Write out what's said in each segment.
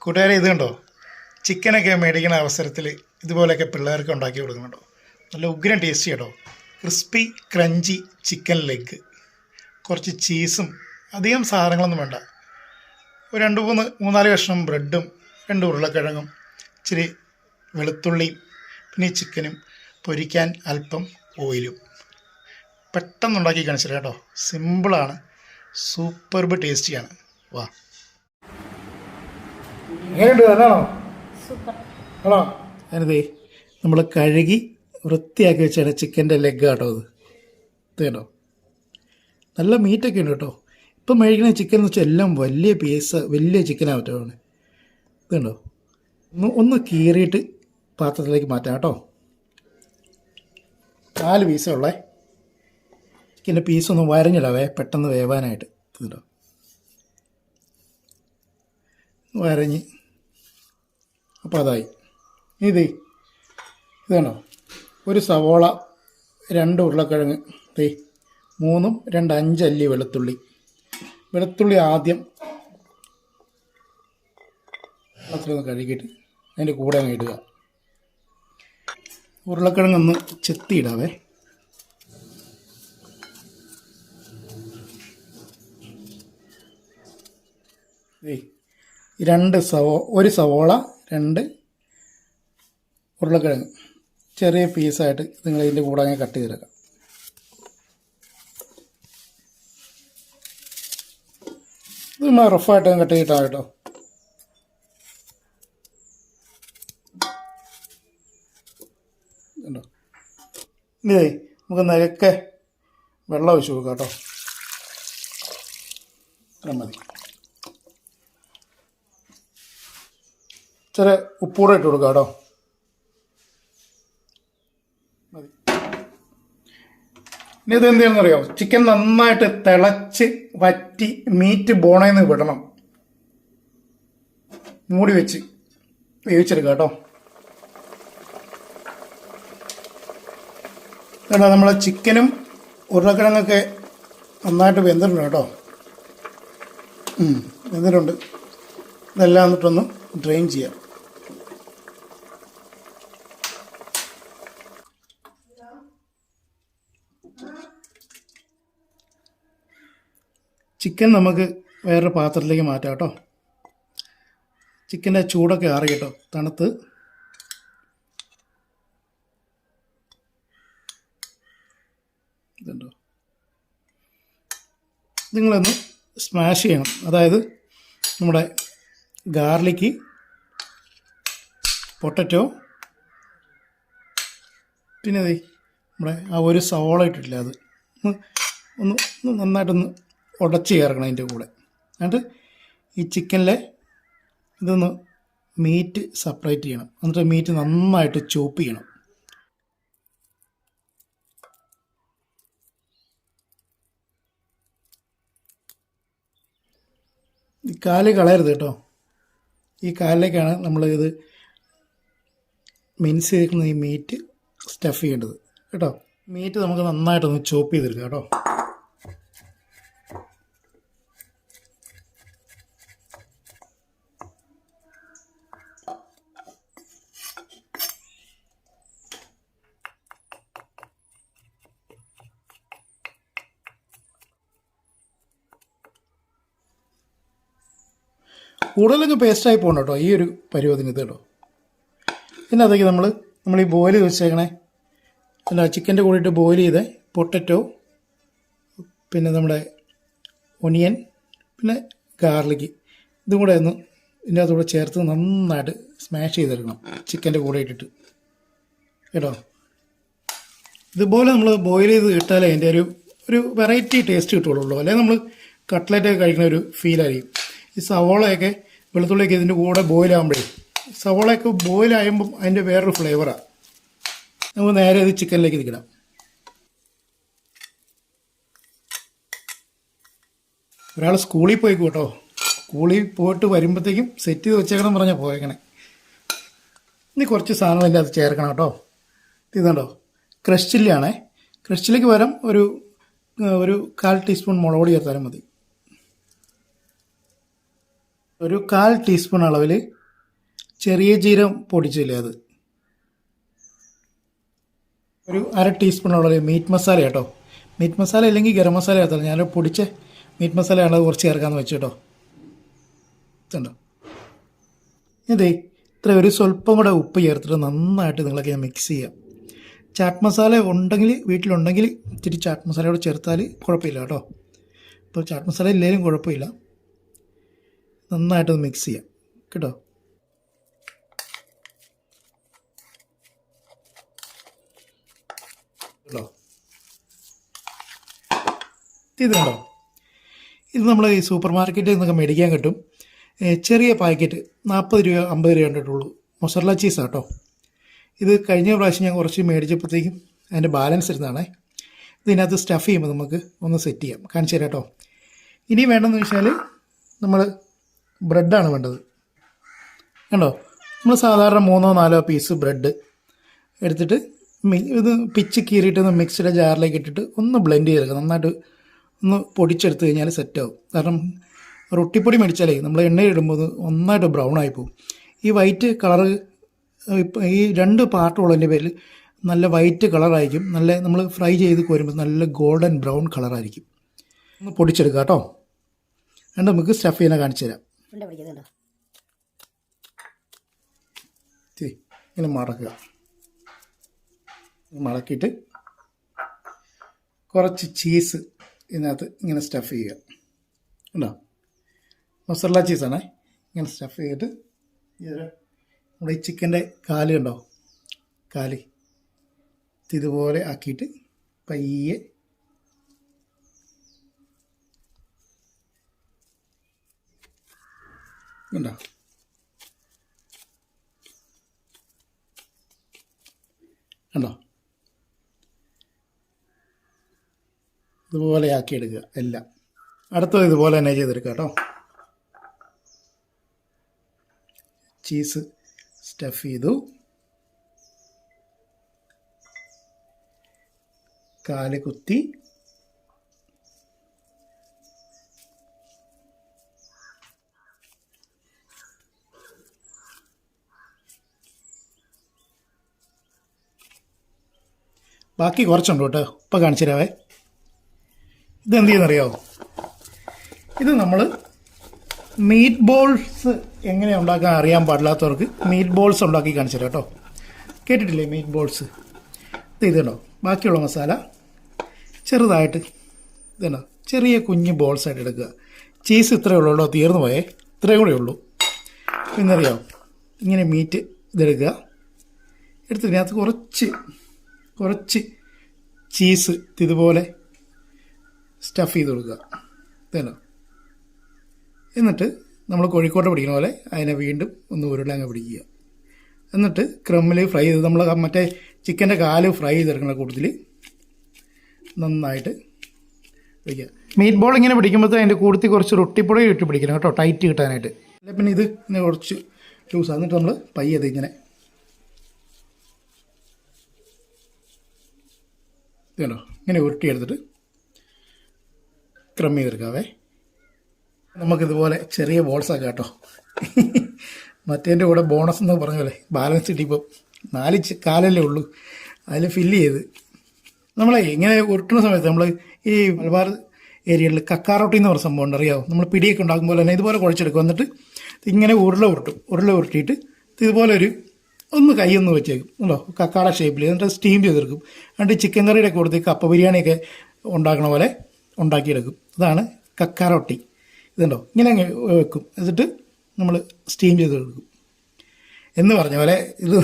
കൂട്ടുകാരെ ഇത് കണ്ടോ, ചിക്കനൊക്കെ മേടിക്കുന്ന അവസരത്തിൽ ഇതുപോലെയൊക്കെ പിള്ളേർക്ക് ഉണ്ടാക്കി കൊടുക്കുന്നുണ്ടോ. നല്ല ഉഗ്രൻ ടേസ്റ്റി കേട്ടോ. ക്രിസ്പി ക്രഞ്ചി ചിക്കൻ ലെഗ്, കുറച്ച് ചീസും അധികം സാധനങ്ങളൊന്നും വേണ്ട. ഒരു മൂന്നാല് കഷ്ണം ബ്രെഡും 2 ഉരുളക്കിഴങ്ങും ഇച്ചിരി വെളുത്തുള്ളിയും പിന്നെ ഈ ചിക്കനും പൊരിക്കാൻ അല്പം ഓയിലും. പെട്ടെന്ന് ഉണ്ടാക്കി കാണിച്ചില്ല കേട്ടോ. സിമ്പിളാണ്, സൂപ്പർബ് ടേസ്റ്റിയാണ്. വാ, എങ്ങനെയുണ്ട്? നല്ലതാണോ? ആണോ? ഞാനിതേ നമ്മൾ കഴുകി വൃത്തിയാക്കി വെച്ചാണ് ചിക്കൻ്റെ ലെഗ് കേട്ടോ. ഇത് കേട്ടോ, നല്ല മീറ്റൊക്കെ ഉണ്ട് കേട്ടോ. ഇപ്പം മേടിക്കുന്ന ചിക്കൻ എന്ന് വെച്ചാൽ എല്ലാം വലിയ പീസ്, വലിയ ചിക്കനാണ് പറ്റുമാണ്. ഇത് കണ്ടോ, ഒന്ന് കീറിയിട്ട് പാത്രത്തിലേക്ക് മാറ്റാം കേട്ടോ. 4 പീസുള്ളേ. ചിക്കൻ്റെ പീസൊന്നും വരഞ്ഞിടാവേ, പെട്ടെന്ന് വേവാനായിട്ട്. ഇതുണ്ടോ, വരഞ്ഞ് അപ്പോൾ അതായി. ഇത് വേണോ, ഒരു സവോള, 2 ഉരുളക്കിഴങ്ങ്, 3 2 5 അല്ലി വെളുത്തുള്ളി ആദ്യം വെള്ളത്തിലൊന്ന് കഴുകിയിട്ട് അതിൻ്റെ കൂടെ അങ്ങ് ഇടുക. ഉരുളക്കിഴങ്ങൊന്ന് ചെത്തിയിടാവേ. ഒരു സവോള, 2 ഉരുളക്കിഴങ്ങ് ചെറിയ പീസായിട്ട് നിങ്ങൾ ഇതിൻ്റെ കൂടെ അങ്ങ് കട്ട് ചെയ്തെടുക്കാം. ഇത് റഫായിട്ട് കട്ട് ചെയ്തിട്ടാണ് കേട്ടോ. ഉണ്ടോ, ഇതേ നമുക്ക് നിരക്കെ വെള്ളം ഒഴിച്ച് കൊടുക്കാം കേട്ടോ. ഇത്ര മതി. ചെറിയ ഉപ്പൂടെ ഇട്ട് കൊടുക്കാം കേട്ടോ. മതി. ഇനി ഇത് എന്ത് അറിയാമോ, ചിക്കൻ നന്നായിട്ട് തിളച്ച് വറ്റി മീറ്റ് ബോണയിൽ നിന്ന് വിടണം. മൂടി വെച്ച് വേവിച്ചെടുക്കാം കേട്ടോ. കേട്ടോ, നമ്മളെ ചിക്കനും ഉരുളക്കിഴങ്ങൊക്കെ നന്നായിട്ട് വെന്തിട്ടുണ്ട് കേട്ടോ. വെന്തിട്ടുണ്ട്. ഇതെല്ലാം എന്നിട്ടൊന്ന് ഡ്രെയിൻ ചെയ്യാം. ചിക്കൻ നമുക്ക് വേറൊരു പാത്രത്തിലേക്ക് മാറ്റാം കേട്ടോ. ചിക്കൻ്റെ ചൂടൊക്കെ ആറി കേട്ടോ, തണുത്ത്. ഇതുണ്ടോ, നിങ്ങളൊന്ന് സ്മാഷ് ചെയ്യണം. അതായത് നമ്മുടെ ഗാർലിക്ക്, പൊട്ടറ്റോ, പിന്നെ നമ്മുടെ ആ ഒരു സവോള ഇട്ടിട്ടില്ല, അത് ഒന്ന് നന്നായിട്ടൊന്ന് ഉടച്ച് ചേർക്കണം അതിൻ്റെ കൂടെ. എന്നിട്ട് ഈ ചിക്കനിലെ ഇതൊന്ന് മീറ്റ് സെപ്പറേറ്റ് ചെയ്യണം. എന്നിട്ട് മീറ്റ് നന്നായിട്ട് ചോപ്പ് ചെയ്യണം. ഈ കാല് കളയരുത് കേട്ടോ. ഈ കാലിലേക്കാണ് നമ്മൾ ഇത് മിൻസ് ചെയ്തിരിക്കുന്ന ഈ മീറ്റ് സ്റ്റഫ് ചെയ്യേണ്ടത് കേട്ടോ. മീറ്റ് നമുക്ക് നന്നായിട്ടൊന്ന് ചോപ്പ് ചെയ്തെടുക്കാം കേട്ടോ. കൂടുതലൊക്കെ പേസ്റ്റായി പോകണം കേട്ടോ ഈ ഒരു പരുവത്തിന്. ഇത് കേട്ടോ, പിന്നെ അതൊക്കെ നമ്മൾ ഈ ബോയിൽ വെച്ചേക്കണേ, അല്ല ചിക്കൻ്റെ കൂടിയിട്ട് ബോയിൽ ചെയ്ത പൊട്ടറ്റോ, പിന്നെ നമ്മുടെ ഒനിയൻ, പിന്നെ ഗാർലിക്ക്, ഇതും കൂടെ ഒന്ന് ഇതിൻ്റെ അകത്തൂടെ ചേർത്ത് നന്നായിട്ട് സ്മാഷ് ചെയ്തെടുക്കണം ചിക്കൻ്റെ കൂടെ ഇട്ടിട്ട് കേട്ടോ. ഇതുപോലെ നമ്മൾ ബോയിൽ ചെയ്ത് ഇട്ടാലേ അതിൻ്റെ ഒരു വെറൈറ്റി ടേസ്റ്റ് കിട്ടുള്ളൂ. അല്ലെങ്കിൽ നമ്മൾ കട്ട്ലറ്റൊക്കെ കഴിക്കുന്ന ഒരു ഫീലായിരിക്കും. ഈ സവോളയൊക്കെ വെളുത്തുള്ളിയൊക്കെ ഇതിൻ്റെ കൂടെ ബോയിലാകുമ്പോഴേ, സവോളയൊക്കെ ബോയിലാകുമ്പം അതിൻ്റെ വേറൊരു ഫ്ലേവറാണ്. നമുക്ക് നേരെ ഇത് ചിക്കനിലേക്ക് നിൽക്കണം. ഒരാൾ സ്കൂളിൽ പോയി കേട്ടോ. സ്കൂളിൽ പോയിട്ട് വരുമ്പോഴത്തേക്കും സെറ്റ് ചെയ്ത് വെച്ചേക്കണം പറഞ്ഞാൽ പോയേക്കണേ. ഇനി കുറച്ച് സാധനങ്ങൾ അതിൻ്റെ അത് ചേർക്കണം കേട്ടോ. ഇതുണ്ടോ, ക്രഷ് ചില്ലിയാണേ. ക്രഷ് ചില്ലിക്ക് പകരം ഒരു 1/4 ടീസ്പൂൺ മുളക് പൊടി ചേർത്താലും മതി. ഒരു 1/4 ടീസ്പൂൺ അളവിൽ ചെറിയ ജീരകം പൊടിച്ചില്ലേ അത്, ഒരു 1/2 ടീസ്പൂണുള്ള മീറ്റ് മസാല കേട്ടോ. മീറ്റ് മസാല അല്ലെങ്കിൽ ഗരം മസാല ചേർത്താൽ ഞാൻ പൊടിച്ച മീറ്റ് മസാലയാണ് അത് കുറച്ച് ചേർക്കാമെന്ന് വെച്ചു കേട്ടോ. ഇതുണ്ടോ, ഇതേ ഇത്ര ഒരു സ്വല്പം കൂടെ ഉപ്പ് ചേർത്തിട്ട് നന്നായിട്ട് നിങ്ങളൊക്കെ മിക്സ് ചെയ്യാം. ചാറ്റ് മസാല ഉണ്ടെങ്കിൽ വീട്ടിലുണ്ടെങ്കിൽ ഇച്ചിരി ചാറ്റ് മസാല കൂടെ ചേർത്താൽ കുഴപ്പമില്ല കേട്ടോ. ഇപ്പോൾ ചാറ്റ് മസാല ഇല്ലെങ്കിലും കുഴപ്പമില്ല. നന്നായിട്ടൊന്ന് മിക്സ് ചെയ്യാം കേട്ടോ. ഇത് കണ്ടോ, ഇത് നമ്മൾ ഈ സൂപ്പർ മാർക്കറ്റിൽ നിന്നൊക്കെ മേടിക്കാൻ കിട്ടും. ചെറിയ പാക്കറ്റ് 40 രൂപ 50 രൂപ കണ്ടിട്ടുള്ളൂ. മൊസറല്ല ചീസാണ് കേട്ടോ. ഇത് കഴിഞ്ഞ പ്രാവശ്യം ഞാൻ കുറച്ച് മേടിച്ചപ്പോഴത്തേക്കും അതിൻ്റെ ബാലൻസ് ഇരുന്നതാണേ. ഇതിനകത്ത് സ്റ്റഫ് ചെയ്യുമ്പോൾ നമുക്ക് ഒന്ന് സെറ്റ് ചെയ്യാം, കാണിച്ചു തരാം കേട്ടോ. ഇനി വേണമെന്ന് വെച്ചാൽ നമ്മൾ ബ്രെഡാണ് വേണ്ടത്. കണ്ടോ, നമ്മൾ സാധാരണ 3-4 പീസ് ബ്രെഡ് എടുത്തിട്ട് ഇത് പിച്ച് കീറിയിട്ടൊന്ന് മിക്സിയുടെ ജാറിലേക്ക് ഇട്ടിട്ട് ഒന്ന് ബ്ലെൻഡ് ചെയ്തെടുക്കുക. നന്നായിട്ട് ഒന്ന് പൊടിച്ചെടുത്ത് കഴിഞ്ഞാൽ സെറ്റാവും. കാരണം റൊട്ടിപ്പൊടി മേടിച്ചാലേ നമ്മൾ എണ്ണയിലിടുമ്പോൾ ഒന്നായിട്ട് ബ്രൗൺ ആയിപ്പോവും. ഈ വൈറ്റ് കളറ് ഈ 2 പാർട്ടുള്ളതിൻ്റെ പേരിൽ നല്ല വൈറ്റ് കളറായിരിക്കും. നല്ല നമ്മൾ ഫ്രൈ ചെയ്ത് കോരുമ്പോൾ നല്ല ഗോൾഡൻ ബ്രൗൺ കളറായിരിക്കും. ഒന്ന് പൊടിച്ചെടുക്കുക കേട്ടോ. എന്നിട്ട് നമുക്ക് സ്റ്റഫ് ചെയ്യാൻ കാണിച്ചു തരാം. ഇങ്ങനെ മടക്കുക. മടക്കിയിട്ട് കുറച്ച് ചീസ് ഇതിനകത്ത് ഇങ്ങനെ സ്റ്റഫ് ചെയ്യുക. ഉണ്ടോ, മൊസറല്ല ചീസാണേ. ഇങ്ങനെ സ്റ്റഫ് ചെയ്തിട്ട് നമ്മുടെ ഈ ചിക്കൻ്റെ കാല് കണ്ടോ, കാല് ഇതുപോലെ ആക്കിയിട്ട് പയ്യെ ഉണ്ടോ, കണ്ടോ, ഇതുപോലെ ആക്കിയെടുക്കുക എല്ലാം. അടുത്തത് ഇതുപോലെ തന്നെ ചെയ്തെടുക്കുക കേട്ടോ. ചീസ് സ്റ്റഫ് ചെയ്തു, കാല് കുത്തി ബാക്കി കുറച്ചുണ്ട് കേട്ടോ. ഇപ്പം കാണിച്ചു തരാവേ. ഇതെന്ത് ചെയ്യുന്നറിയാമോ, ഇത് നമ്മൾ മീറ്റ് ബോൾസ് എങ്ങനെ ഉണ്ടാക്കാൻ അറിയാൻ പാടില്ലാത്തവർക്ക് മീറ്റ് ബോൾസ് ഉണ്ടാക്കി കാണിച്ചു തരാം കേട്ടോ. കേട്ടിട്ടില്ലേ മീറ്റ് ബോൾസ്? ഇതുണ്ടോ, ബാക്കിയുള്ള മസാല ചെറുതായിട്ട് ഇതുണ്ടോ ചെറിയ കുഞ്ഞ് ബോൾസായിട്ട് എടുക്കുക. ചീസ് ഇത്രയേ ഉള്ളൂ കേട്ടോ, തീർന്നു പോയേ, ഇത്രയും കൂടെ ഉള്ളൂ. പിന്നറിയാമോ, ഇങ്ങനെ മീറ്റ് ഇതെടുക്കുക. എടുത്ത് ഇതിനകത്ത് കുറച്ച് ചീസ് ഇതുപോലെ സ്റ്റഫ് ചെയ്ത് കൊടുക്കുക. ഇതല്ലോ, എന്നിട്ട് നമ്മൾ കോഴിക്കോട്ട പിടിക്കുന്ന പോലെ അതിനെ വീണ്ടും ഒന്ന് ഉരുളങ്ങ് പിടിക്കുക. എന്നിട്ട് ക്രമ്മിൽ ഫ്രൈ ചെയ്ത് നമ്മൾ മറ്റേ ചിക്കൻ്റെ കാല് ഫ്രൈ ചെയ്തെടുക്കുന്ന കൂട്ടത്തിൽ നന്നായിട്ട് പിടിക്കുക. മീറ്റ് ബോൾ ഇങ്ങനെ പിടിക്കുമ്പോഴത്തെ അതിൻ്റെ കൂട്ടത്തിൽ കുറച്ച് റൊട്ടിപ്പൊടി ഇട്ട് പിടിക്കണം കേട്ടോ, ടൈറ്റ് കിട്ടാനായിട്ട്. അല്ലെ പിന്നെ ഇത് ഇങ്ങനെ കുറച്ച് ലൂസ്. എന്നിട്ട് നമ്മൾ പയ്യത് ഇങ്ങനെ ഇതല്ലോ ഇങ്ങനെ ഉരുട്ടിയെടുത്തിട്ട് ക്രമം ചെയ്തെടുക്കാവേ. നമുക്കിതുപോലെ ചെറിയ ബോൾസാക്കാം കേട്ടോ. മറ്റേൻ്റെ കൂടെ ബോണസ് എന്ന് പറഞ്ഞ പോലെ ബാലൻസ് കിട്ടിയപ്പോൾ 4 കാലല്ലേ ഉള്ളൂ, അതിൽ ഫില്ല് ചെയ്ത് നമ്മളെ ഇങ്ങനെ ഉരുട്ടുന്ന സമയത്ത് നമ്മൾ ഈ മലബാർ ഏരിയയിൽ കക്കാറൊട്ടി എന്ന് പറഞ്ഞ സംഭവം ഉണ്ട്, അറിയാമോ? നമ്മൾ പിടിയൊക്കെ ഉണ്ടാക്കുമ്പോൾ തന്നെ ഇതുപോലെ കുഴച്ചെടുക്കും. എന്നിട്ട് ഇങ്ങനെ ഉരുള ഉരുട്ടിയിട്ട് ഇതുപോലെ ഒന്ന് കൈയൊന്ന് വെച്ചേക്കും ഉണ്ടോ, കക്കാട ഷേപ്പിൽ. എന്നിട്ട് സ്റ്റീം ചെയ്തെടുക്കും. എന്നിട്ട് ചിക്കൻ കറിയുടെ കൊടുത്ത് കപ്പ ബിരിയാണിയൊക്കെ ഉണ്ടാക്കണ പോലെ ഉണ്ടാക്കിയെടുക്കും. അതാണ് കക്കാറൊട്ടി. ഇതുണ്ടോ, ഇങ്ങനെ വെക്കും. എന്നിട്ട് നമ്മൾ സ്റ്റീം ചെയ്തെടുക്കും എന്ന് പറഞ്ഞ പോലെ. ഇത്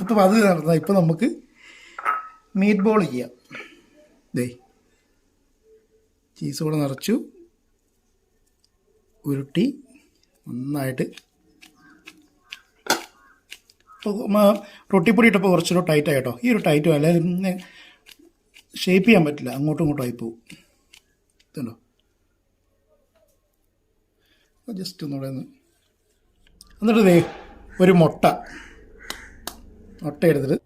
ഇപ്പം അത് നടന്ന ഇപ്പം നമുക്ക് മീറ്റ് ബോൾ ചെയ്യാം. ദേ ചീസ് കൂടെ നിറച്ചു ഉരുട്ടി നന്നായിട്ട്. റൊട്ടിപ്പൊടി ഇട്ടപ്പോൾ കുറച്ചൊരു ടൈറ്റായി കേട്ടോ. ഈ ഒരു ടൈറ്റും അല്ല, ഷേപ്പ് ചെയ്യാൻ പറ്റില്ല, അങ്ങോട്ടും ഇങ്ങോട്ടും ആയിപ്പോവും. ഇതുണ്ടോ, ജസ്റ്റ് ഒന്നുകൂടെ എന്നിട്ട് ദേ ഒരു മുട്ട എടുത്തിട്ട്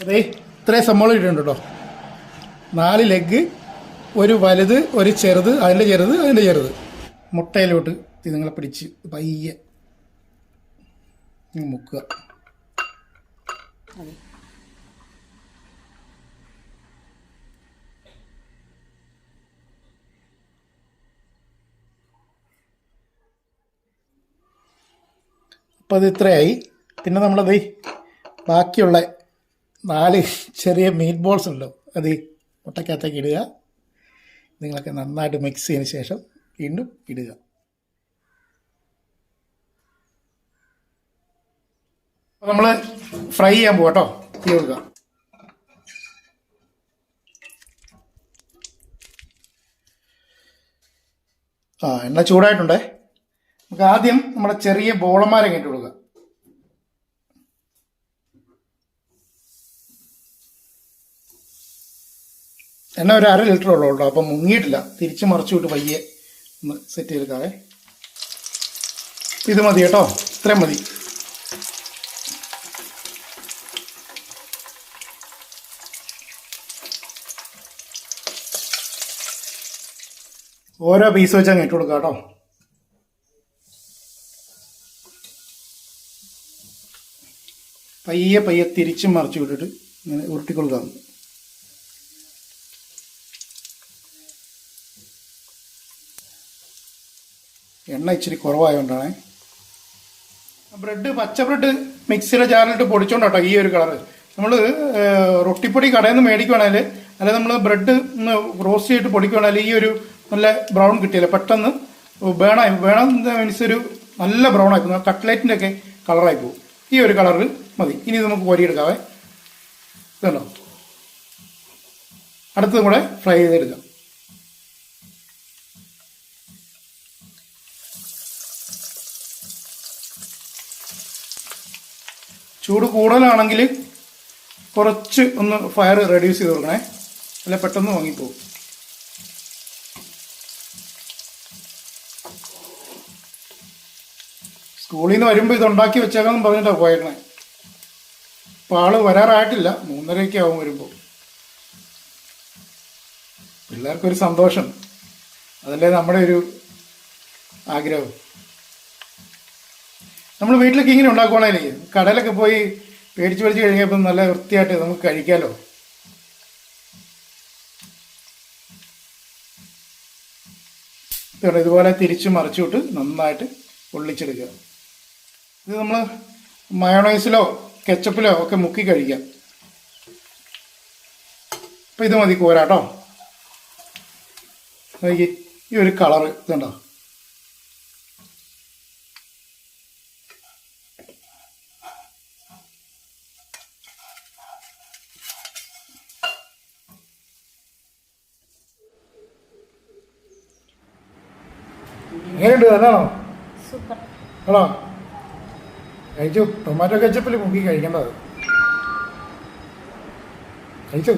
അതേ ഇത്രയും സംഭവം ഇട്ടുണ്ട് കേട്ടോ. 4 ലെഗ്, ഒരു വലുത്, ഒരു ചെറുത്, അതിൻ്റെ ചെറുത്. മുട്ടയിലോട്ട് നിങ്ങളെ പിടിച്ച് പയ്യെ മുക്കുക. അപ്പോൾ അത് ഇത്രയായി. പിന്നെ നമ്മളത് ബാക്കിയുള്ള 4 ചെറിയ മീറ്റ് ബോൾസ് ഉണ്ടല്ലോ, അത് മുട്ടക്കകത്തേക്ക് ഇടുക. നിങ്ങളൊക്കെ നന്നായിട്ട് മിക്സ് ചെയ്തതിന് ശേഷം വീണ്ടും ഇടുക. അപ്പോൾ നമ്മൾ ഫ്രൈ ചെയ്യാൻ പോകാം കേട്ടോ. തീ കൊടുക്കുക. എണ്ണ ചൂടായിട്ടുണ്ടേ. നമുക്ക് ആദ്യം നമ്മുടെ ചെറിയ ബോളന്മാരെ ഇട്ട് കൊടുക്കുക. എണ്ണ ഒരു 1/2 ലിറ്റർ ഉള്ളൂ കേട്ടോ. അപ്പം മുങ്ങിയിട്ടില്ല. തിരിച്ച് മറിച്ചു വിട്ട് പയ്യെ ഒന്ന് സെറ്റ് ചെയ്തെടുക്കാവേ. ഇത് മതി കേട്ടോ, ഇത്രയും മതി. ഓരോ പീസ് വെച്ച് അങ്ങ് ഇട്ട് കൊടുക്കുക കേട്ടോ. പയ്യെ പയ്യെ തിരിച്ചും മറിച്ച് വിട്ടിട്ട് ഇങ്ങനെ ഉരുട്ടിക്കൊടുക്കാം. എണ്ണ ഇച്ചിരി കുറവായതുകൊണ്ടാണ്. ബ്രെഡ്, പച്ച ബ്രെഡ് മിക്സിയുടെ ജാറിലിട്ട് പൊടിച്ചോണ്ടോ ഈ ഒരു കളറ്. നമ്മൾ റൊട്ടിപ്പൊടി കടയിൽ നിന്ന് മേടിക്കുകയാണെങ്കിൽ, അല്ലെങ്കിൽ നമ്മൾ ബ്രെഡ് ഒന്ന് റോസ്റ്റ് ചെയ്തിട്ട് പൊടിക്കുകയാണെങ്കിൽ ഈ ഒരു നല്ല ബ്രൗൺ കിട്ടിയില്ല. പെട്ടെന്ന് വേണം മീൻസ് ഒരു നല്ല ബ്രൗൺ ആയി പോകും. കട്ട്ലേറ്റിൻ്റെ ഒക്കെ കളറായി പോകും. ഈ ഒരു കളറിൽ മതി. ഇനി നമുക്ക് കോരിയെടുക്കാവേ. ഇതുണ്ടോ, അടുത്തതും കൂടെ ഫ്രൈ ചെയ്തെടുക്കാം. ചൂട് കൂടുതലാണെങ്കിൽ കുറച്ച് ഒന്ന് ഫയർ റെഡ്യൂസ് ചെയ്ത് കൊടുക്കണേ, അല്ലെ പെട്ടെന്ന് വാങ്ങിപ്പോകും. സ്കൂളിൽ നിന്ന് വരുമ്പോൾ ഇതുണ്ടാക്കി വെച്ചേക്കാന്ന് പറഞ്ഞിട്ടാണ് പോയേക്കണേ. അപ്പോൾ ആള് വരാറായിട്ടില്ല, 3:30 ആവും വരുമ്പോൾ. പിള്ളേർക്കൊരു സന്തോഷം, അതല്ലേ നമ്മുടെ ഒരു ആഗ്രഹം. നമ്മൾ വീട്ടിലൊക്കെ ഇങ്ങനെ ഉണ്ടാക്കുവാണെങ്കിൽ കടയിലൊക്കെ പോയി പേടിച്ച് കഴിയുമ്പോൾ നല്ല വൃത്തിയായിട്ട് നമുക്ക് കഴിക്കാമല്ലോ. ഇതുപോലെ തിരിച്ച് മറിച്ചുവിട്ട് നന്നായിട്ട് പൊള്ളിച്ചെടുക്കുക. ഇത് നമ്മൾ മയോണൈസിലോ കെച്ചപ്പിലോ ഒക്കെ മുക്കി കഴിക്കാം. അപ്പം ഇത് മതി കോരാട്ടോ. ഈ ഒരു കളറ് ഇതുണ്ടോ, എങ്ങനെയുണ്ട്? നല്ലതാണോ? ആണോ? കഴിച്ചു. ടൊമാറ്റോ കെച്ചപ്പിൽ മുക്കി കഴിക്കേണ്ടത്. കഴിച്ചു.